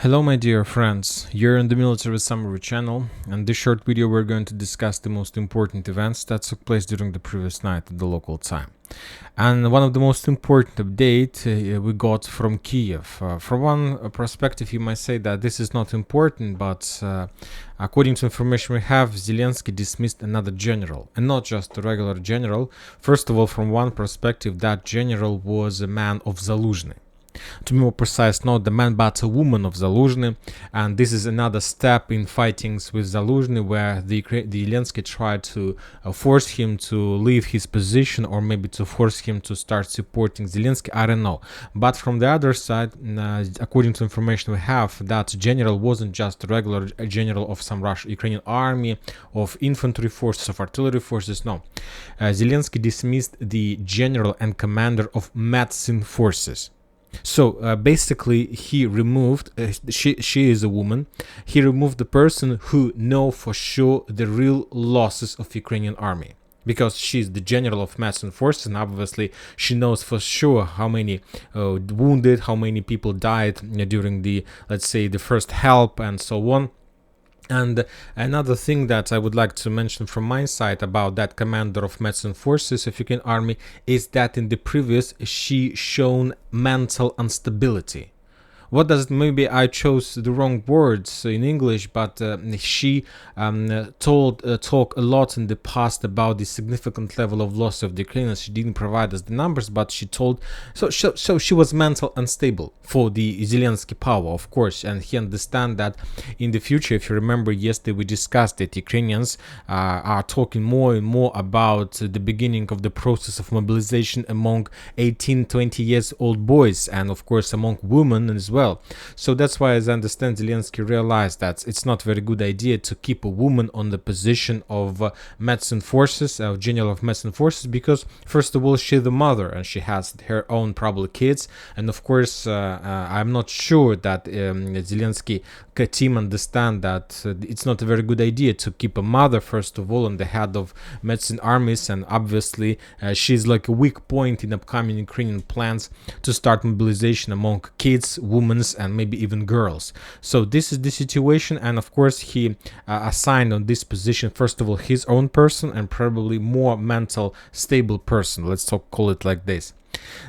Hello my dear friends, you're in the Military Summary channel, and this short video we're going to discuss the most important events that took place during the previous night at the local time. And one of the most important updates we got from Kiev. From one perspective you might say that this is not important, but according to information we have, Zelensky dismissed another general, and not just a regular general. First of all, from one perspective, that general was a man of Zaluzhny. To be more precise, not the man but a woman of Zaluzhny, and this is another step in fightings with Zaluzhny, where the Zelensky tried to force him to leave his position, or maybe to force him to start supporting Zelensky. I don't know. But from the other side, according to information we have, that general wasn't just a regular general of some Ukrainian army, of infantry forces, of artillery forces. No, Zelensky dismissed the general and commander of medicine forces. So basically he removed, she is a woman, he removed the person who know for sure the real losses of Ukrainian army. Because she's the general of medicine forces, and obviously she knows for sure how many wounded, how many people died during the, let's say, the first help and so on. And another thing that I would like to mention from my side about that commander of medicine forces of Ukraine army is that in the previous she shown mental instability. What does it, maybe I chose the wrong words in English, but she talked a lot in the past about the significant level of loss of the Ukrainians. She didn't provide us the numbers, but she told, so she was mental unstable for the Zelensky power, of course, and he understand that in the future. If you remember, yesterday we discussed that Ukrainians are talking more and more about the beginning of the process of mobilization among 18-20 years old boys, and of course among women as well. So that's why, as I understand, Zelensky realized that it's not a very good idea to keep a woman on the position of medicine forces, general of medicine forces, because first of all, she's the mother and she has her own probably kids, and of course I'm not sure that Zelensky team understand that it's not a very good idea to keep a mother first of all on the head of medicine armies, and obviously she's like a weak point in upcoming Ukrainian plans to start mobilization among kids, women, and maybe even girls. So this is the situation, and of course he assigned on this position first of all his own person, and probably more mental stable person, let's call it like this.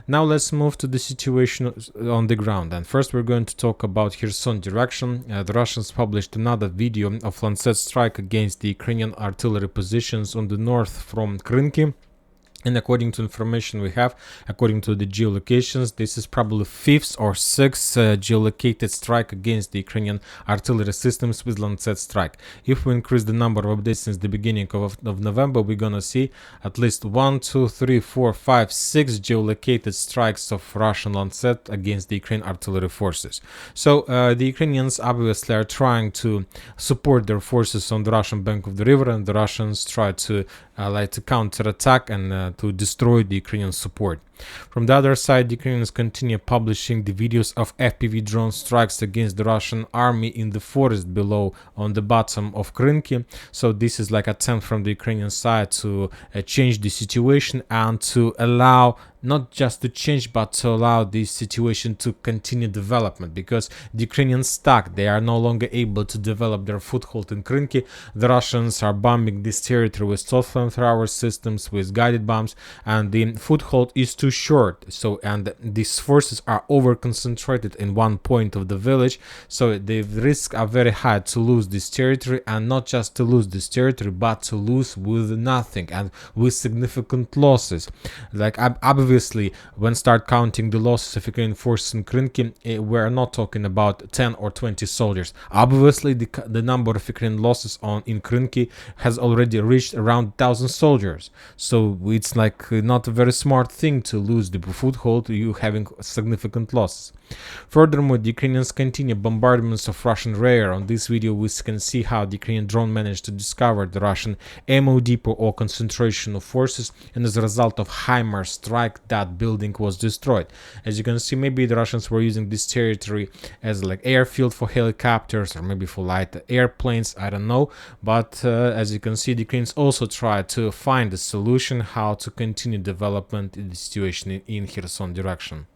Now let's move to the situation on the ground, and first we're going to talk about Kherson direction. The Russians published another video of Lancet strike against the Ukrainian artillery positions on the north from Krynki. And according to information we have, according to the geolocations, this is probably fifth or sixth geolocated strike against the Ukrainian artillery systems with Lancet strike. If we increase the number of updates since the beginning of November, we're gonna see at least 1, 2, 3, 4, 5, 6 geolocated strikes of Russian Lancet against the Ukrainian artillery forces. So the Ukrainians obviously are trying to support their forces on the Russian bank of the river, and the Russians try to counterattack and to destroy the Ukrainian support. From the other side, the Ukrainians continue publishing the videos of FPV drone strikes against the Russian army in the forest below on the bottom of Krynki. So this is like an attempt from the Ukrainian side to change the situation and to allow, not just to change, but to allow this situation to continue development, because the Ukrainians stuck. They are no longer able to develop their foothold in Krynki. The Russians are bombing this territory with flamethrower systems, with guided bombs, and the foothold is too short. So, and these forces are over concentrated in one point of the village, so the risks are very high to lose this territory, and not just to lose this territory, but to lose with nothing and with significant losses. Like obviously, when start counting the losses of Ukrainian forces in Krynki, we're not talking about 10 or 20 soldiers. Obviously, the number of Ukrainian losses in Krynki has already reached around 1,000 soldiers. So it's like not a very smart thing to lose the foothold, you having significant losses. Furthermore, the Ukrainians continue bombardments of Russian rear. On this video we can see how the Ukrainian drone managed to discover the Russian ammo depot or concentration of forces, and as a result of HIMARS strike, that building was destroyed. As you can see, maybe the Russians were using this territory as like airfield for helicopters, or maybe for light airplanes, I don't know. But as you can see, the Ukrainians also tried to find a solution how to continue development in the situation in Kherson direction.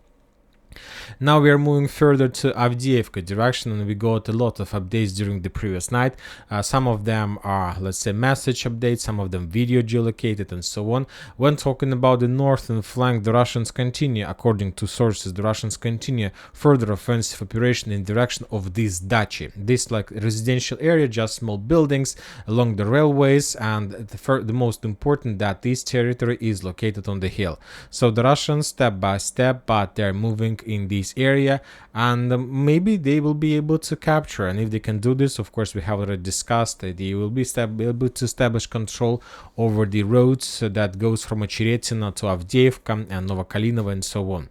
Now we are moving further to Avdiivka direction, and we got a lot of updates during the previous night. Some of them are, let's say, message updates, some of them video geolocated, and so on. When talking about the northern flank, the Russians continue, according to sources, the Russians continue further offensive operation in direction of this dachi. This like residential area, just small buildings along the railways, and the most important that this territory is located on the hill. So the Russians step by step, but they're moving in this area, and maybe they will be able to capture, and if they can do this, of course we have already discussed, they will be able to establish control over the roads that goes from Ocheretina to Avdiivka and Novokalinovo and so on.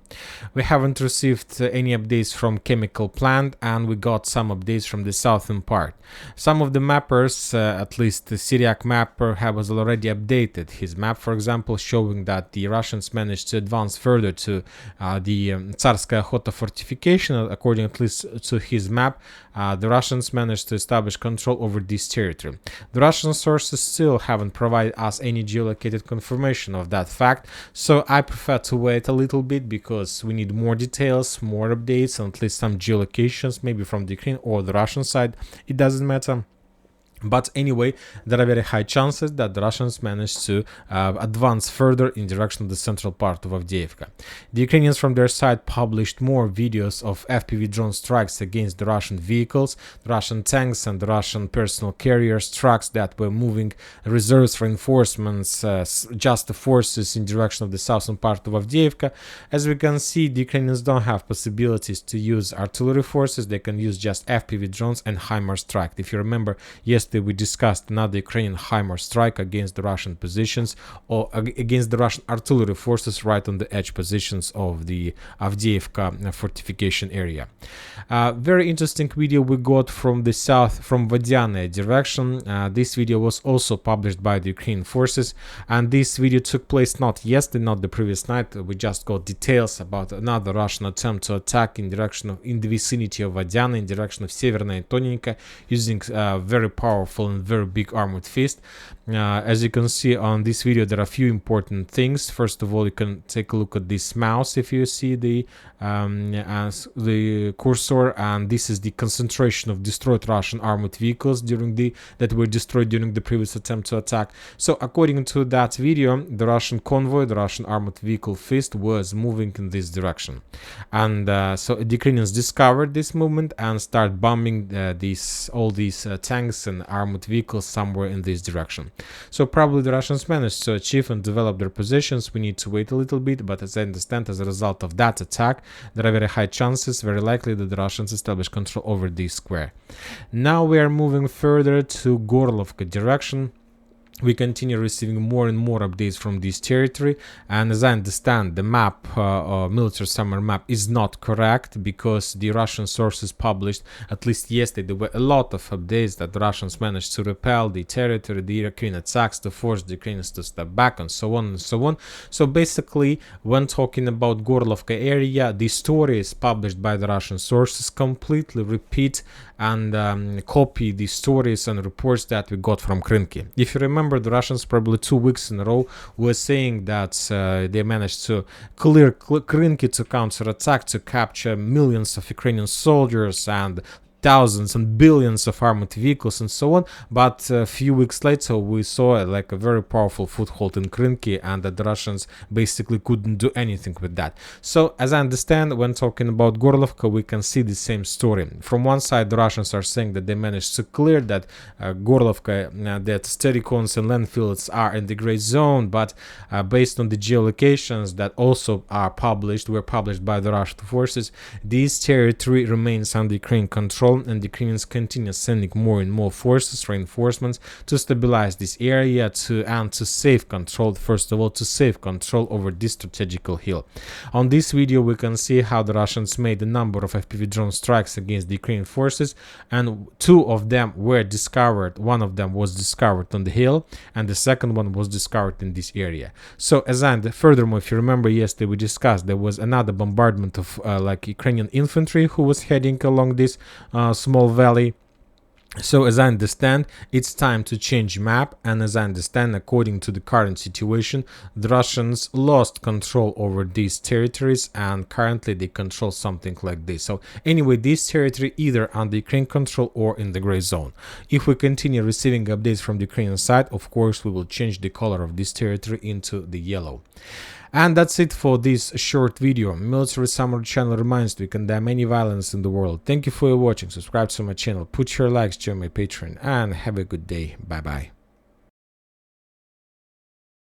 We haven't received any updates from chemical plant, and we got some updates from the southern part. Some of the mappers, at least the Syriac mapper, was already updated his map, for example, showing that the Russians managed to advance further to the Tsarskaya Khota fortification. According at least to his map, the Russians managed to establish control over this territory. The Russian sources still haven't provided us any geolocated confirmation of that fact, so I prefer to wait a little bit because we need more details, more updates, and at least some geolocations, maybe from the Ukraine or the Russian side. It doesn't matter. But anyway, there are very high chances that the Russians managed to advance further in direction of the central part of Avdiivka. The Ukrainians from their side published more videos of FPV drone strikes against the Russian vehicles, the Russian tanks and the Russian personal carriers, trucks that were moving reserves, reinforcements, just the forces in direction of the southern part of Avdiivka. As we can see, the Ukrainians don't have possibilities to use artillery forces. They can use just FPV drones and HIMARS strike. If you remember, yesterday we discussed another Ukrainian HIMARS strike against the Russian positions, or against the Russian artillery forces right on the edge positions of the Avdiivka fortification area. Very interesting video we got from the south, from Vodiane direction. This video was also published by the Ukrainian forces, and this video took place not yesterday, not the previous night. We just got details about another Russian attempt to attack in the vicinity of Vodiane, in direction of Severnaya Tonenka, using very powerful and very big armored fist. As you can see on this video, there are a few important things. First of all, you can take a look at this mouse if you see the cursor, and this is the concentration of destroyed Russian armored vehicles that were destroyed during the previous attempt to attack. So according to that video, the Russian convoy, the Russian armored vehicle fist, was moving in this direction, and so the Ukrainians discovered this movement and start bombing all these tanks and armored vehicles somewhere in this direction. So probably the Russians managed to achieve and develop their positions. We need to wait a little bit, but as I understand, as a result of that attack, there are very high chances, very likely, that the Russians establish control over this square. Now we are moving further to Gorlovka direction. We continue receiving more and more updates from this territory, and as I understand, the map, military summer map, is not correct, because the Russian sources published, at least yesterday, there were a lot of updates that the Russians managed to repel the territory, the Ukrainian attacks, to force the Ukrainians to step back, and so on and so on. So basically, when talking about Gorlovka area, the stories published by the Russian sources completely repeat and copy the stories and reports that we got from Krynki. If you remember, the Russians probably 2 weeks in a row were saying that they managed to clear Krynki to counterattack, to capture millions of Ukrainian soldiers and thousands and billions of armored vehicles and so on, but a few weeks later we saw like a very powerful foothold in Krynki, and that the Russians basically couldn't do anything with that. So as I understand, when talking about Gorlovka, we can see the same story. From one side, the Russians are saying that they managed to clear that Gorlovka, that Sterikons and landfills are in the gray zone, but based on the geolocations that also were published by the Russian forces, this territory remains under Ukrainian control, and the Ukrainians continue sending more and more forces, reinforcements, to stabilize this area, and to save control, first of all, to save control over this strategical hill. On this video, we can see how the Russians made a number of FPV drone strikes against the Ukrainian forces, and 2 of them were discovered. One of them was discovered on the hill, and the second one was discovered in this area. So, furthermore, if you remember, yesterday we discussed there was another bombardment of Ukrainian infantry who was heading along this small valley, So as I understand, it's time to change map, and as I understand, according to the current situation, the Russians lost control over these territories, and currently they control something like this. So anyway, this territory either under Ukraine control or in the gray zone. If we continue receiving updates from the Ukrainian side, of course we will change the color of this territory into the yellow. And that's it for this short video. Military Summary channel reminds we condemn any violence in the world. Thank you for watching. Subscribe to my channel, put your likes, join my Patreon, and have a good day. Bye bye.